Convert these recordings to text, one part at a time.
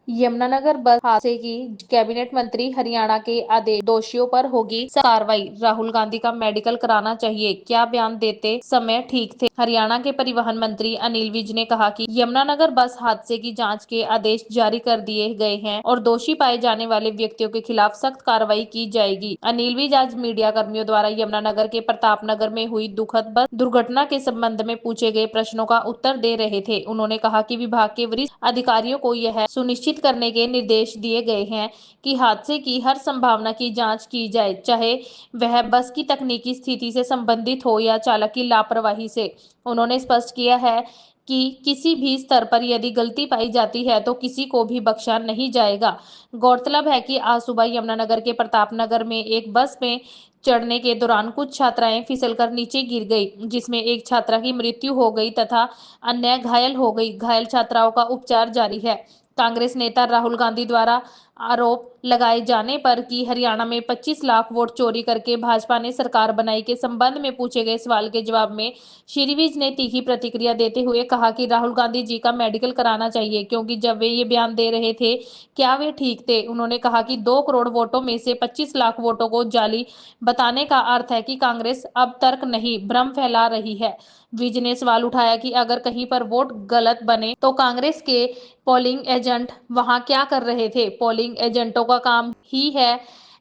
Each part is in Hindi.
यमुनानगर बस हादसे की कैबिनेट मंत्री हरियाणा के आदेश, दोषियों पर होगी कार्रवाई। राहुल गांधी का मेडिकल कराना चाहिए, क्या बयान देते समय ठीक थे। हरियाणा के परिवहन मंत्री अनिल विज ने कहा कि यमुनानगर बस हादसे की जांच के आदेश जारी कर दिए गए हैं और दोषी पाए जाने वाले व्यक्तियों के खिलाफ सख्त कार्रवाई की जाएगी। अनिल विज आज मीडिया कर्मियों द्वारा यमुनानगर के प्रतापनगर में हुई दुखद बस दुर्घटना के संबंध में पूछे गए प्रश्नों का उत्तर दे रहे थे। उन्होंने कहा कि विभाग के वरिष्ठ अधिकारियों को यह सुनिश्चित करने के निर्देश दिए गए हैं कि हादसे की हर संभावना की जांच की जाए, चाहे वह बस की तकनीकी स्थिति से संबंधित हो या चालक की लापरवाही से। उन्होंने स्पष्ट किया है कि किसी भी स्तर पर यदि गलती पाई जाती है तो किसी को भी बख्शा नहीं जाएगा। गौरतलब है कि आज सुबह यमुनानगर के प्रतापनगर में एक बस में चढ़ने के दौरान कुछ छात्राएं फिसलकर नीचे गिर गई, जिसमें एक छात्रा की मृत्यु हो गई तथा अन्य घायल हो गई। घायल छात्राओं का उपचार जारी है। कांग्रेस नेता राहुल गांधी द्वारा आरोप लगाए जाने पर कि हरियाणा में 25 लाख वोट चोरी करके भाजपा ने सरकार बनाई के संबंध में पूछे गए सवाल के जवाब में श्री विज ने तीखी प्रतिक्रिया देते हुए कहा कि राहुल गांधी जी का मेडिकल कराना चाहिए, क्योंकि जब वे ये बयान दे रहे थे क्या वे ठीक थे। उन्होंने कहा कि 2 करोड़ वोटों में से 25 लाख वोटों को जाली बताने का अर्थ है कि कांग्रेस अब तर्क नहीं भ्रम फैला रही है। विज ने सवाल उठाया कि अगर कहीं पर वोट गलत बने तो कांग्रेस के पोलिंग एजेंट वहां क्या कर रहे थे। पोलिंग एजेंटों का काम ही है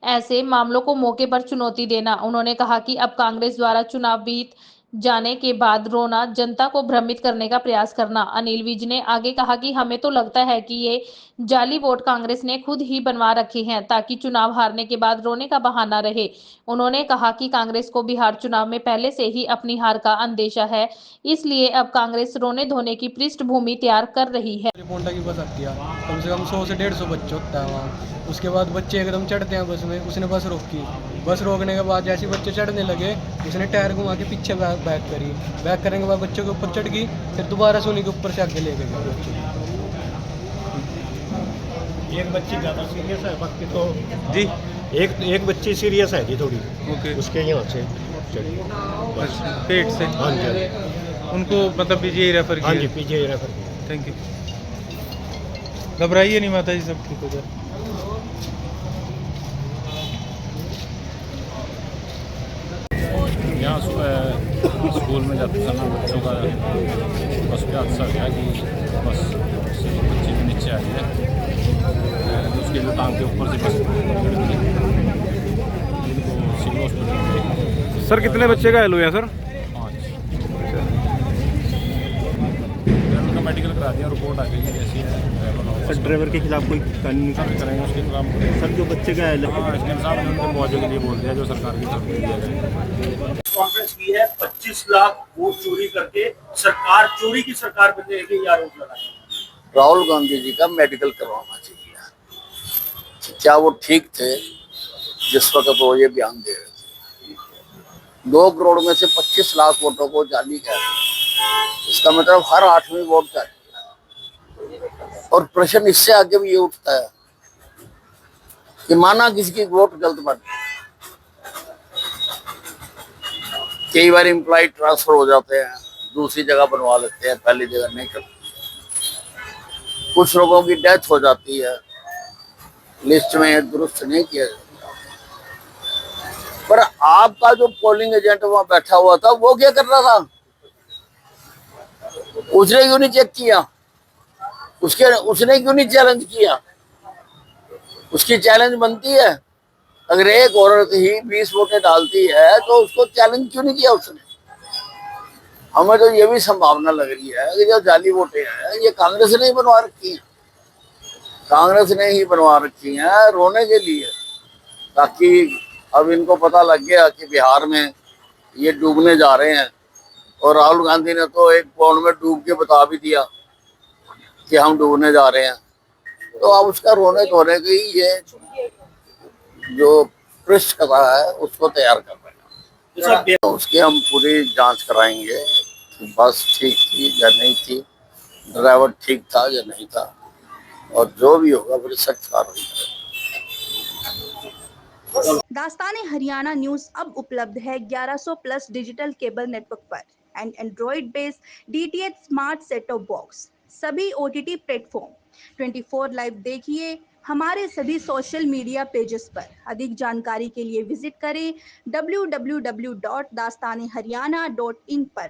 ऐसे मामलों को मौके पर चुनौती देना। उन्होंने कहा कि अब कांग्रेस द्वारा चुनाव बीत जाने के बाद रोना, जनता को भ्रमित करने का प्रयास करना। अनिल विज ने आगे कहा कि हमें तो लगता है कि ये जाली वोट कांग्रेस ने खुद ही बनवा रखे हैं ताकि चुनाव हारने के बाद रोने का बहाना रहे। उन्होंने कहा कि कांग्रेस को बिहार चुनाव में पहले से ही अपनी हार का अंदेशा है, इसलिए अब कांग्रेस रोने धोने की पृष्ठभूमि तैयार कर रही है। पोंटा की बस आती है, कम से कम 100 से 150 बच्चे होता है वहाँ। उसके बाद बच्चे एकदम चढ़ते हैं बस में, उसने बस रोकी। बस रोकने के बाद जैसे बच्चे चढ़ने लगे उसने टायर घुमा के पीछे बैक करी। बैक करने के बाद बच्चों के ऊपर चढ़ गई, फिर दोबारा से उन्हीं के ऊपर से आगे ले गए बच्चे। एक बच्ची ज़्यादा सीरियस है, बाकी तो जी एक बच्ची सीरियस है जी थोड़ी। ओके। उसके यहाँ से चढ़ी बस। अच्छा, पेट से। हाँ जी, उनको मतलब पीजीआई रेफर किया? हाँ जी, पीजीआई रेफर किया। Thank you. घबराइए नहीं माता जी, सब ठीक हो जाए। यहाँ सुबह स्कूल में जाते समय बच्चों का बस पे हादसा गया कि बस बच्चे के नीचे आ गए, उसके जो टांग के ऊपर से बस चढ़ गई। इनको सिविल हॉस्पिटल में। सर कितने बच्चे घायल हुए हैं सर? 5। उनका मेडिकल करा दिया, रिपोर्ट आ गई जैसी है। सर ड्राइवर के खिलाफ कोई कानूनी कार्रवाई करेंगे, उसके खिलाफ। सर जो बच्चे घायल हाँ, एसडीएम साहब ने उनके मुआवजे के लिए बोल दिया जो सरकार की तरफ से दिया जाए। कांग्रेस की है 25 लाख वोट चोरी करके सरकार चोरी की सरकार बनने के आरोप लगाए। राहुल गांधी जी का मेडिकल करवाना चाहिए। क्या वो ठीक थे जिस वक्त वो ये बयान दे रहे थे? 2 करोड़ में से 25 लाख वोटों को जाली कह रहे, इसका मतलब हर 8वीं वोट जाली। और प्रश्न इससे आगे भी ये उठता है कि माना किसी की वोट गलत बन, कई बार एम्प्लॉय ट्रांसफर हो जाते हैं, दूसरी जगह बनवा लेते हैं, पहली जगह नहीं करते। कुछ लोगों की डेथ हो जाती है, लिस्ट में दुरुस्त नहीं किया जाता। पर आपका जो पोलिंग एजेंट वहां बैठा हुआ था वो क्या कर रहा था? उसने क्यों नहीं चेक किया? उसने क्यों नहीं चैलेंज किया? उसकी चैलेंज बनती है। अगर एक औरत ही 20 वोटें डालती है तो उसको चैलेंज क्यों नहीं किया उसने? हमें तो ये भी संभावना लग रही है कि जो जाली वोटें हैं ये कांग्रेस ने ही बनवा रखी है। कांग्रेस ने ही बनवा रखी हैं रोने के लिए, ताकि अब इनको पता लग गया कि बिहार में ये डूबने जा रहे हैं। और राहुल गांधी ने तो एक पौड़ में डूब के बता भी दिया कि हम डूबने जा रहे हैं। तो अब उसका रोने धोने की ये जो पृष्ठ कथा है उसको तैयार कर रहे हैं। तो उसकी हम पूरी जांच कराएंगे कि बस ठीक थी या नहीं थी, ड्राइवर ठीक था या नहीं था, और जो भी होगा बड़ी सख्त कार्रवाई करेंगे। दास्तान हरियाणा न्यूज अब उपलब्ध है 1100+ डिजिटल केबल नेटवर्क पर and Android based DTH smart set top box, सभी OTT प्लेटफॉर्म 24 लाइव देखिए हमारे सभी सोशल मीडिया पेजेस पर। अधिक जानकारी के लिए विजिट करें www.dastaneharyana.in पर।